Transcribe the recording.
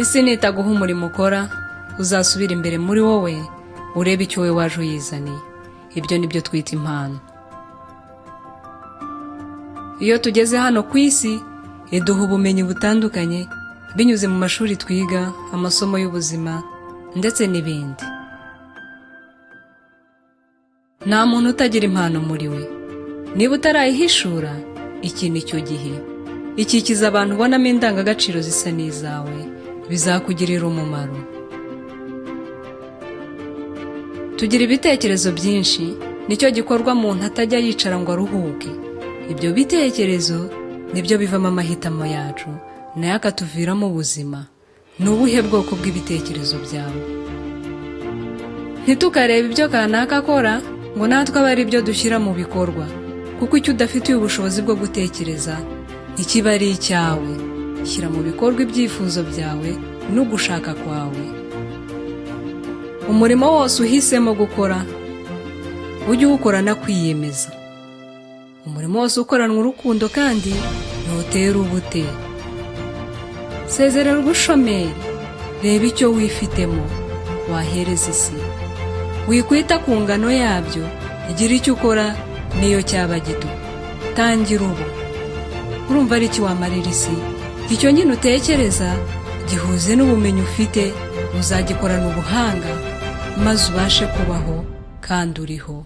isi nitaguha umurimo ukora uzasubira imbere muri wowe urebe icyo we waje uyizaniye. Ibyo nibyo twita impano. Iyo tugeze hano ku isi iduha ubumenyi butandukanye binyuze mu mashuri twiga, amasomo y'ubuzima ndetse n'ibindi. Nta muntu utagira impano muri we. Niba utarayihishura, iki ni cyo gihe. Ikikiza abantu ubonamo indangagaciro zisa n'izawe, bizakugirira umumaro. Tugira ibitekerezo byinshi, nicyo gikorwa umuntu atajya yicara ngo aruhuke. Ibyo bitekerezo nibyo bivamo amahitamo yacu, nayo akatuviramo ubuzima. Ni ubuhe bwoko bw'ibitekerezo byawe? Ntitukarebe ibyo kanaka akora ngo natwe abe ari byo dushyira mu bikorwa, kuko icyo udafitiye ubushobozi bwo gutekereza ntikiba ari icyawe. Shyira mu bikorwa ibyifuzo byawe n'ugushaka kwawe. Umurimo wose uhisemo gukora ujye uwukorana kwiyemeza. Umurimo wose ukoranwa urukundo kandi ntutera ubute. Sezerera ubushomeri, reba icyo wifitemo wahereza isi. Wikwita ku ngano yabyo, igira icyo ukora niyo cyaba gito. Tangira ubu. Urumva ari iki wamarira isi? Icyo nyine utekereza gihuze n'ubumenyi ufite, uzagikorana ubuhanga maze ubashe kubaho kandi uriho.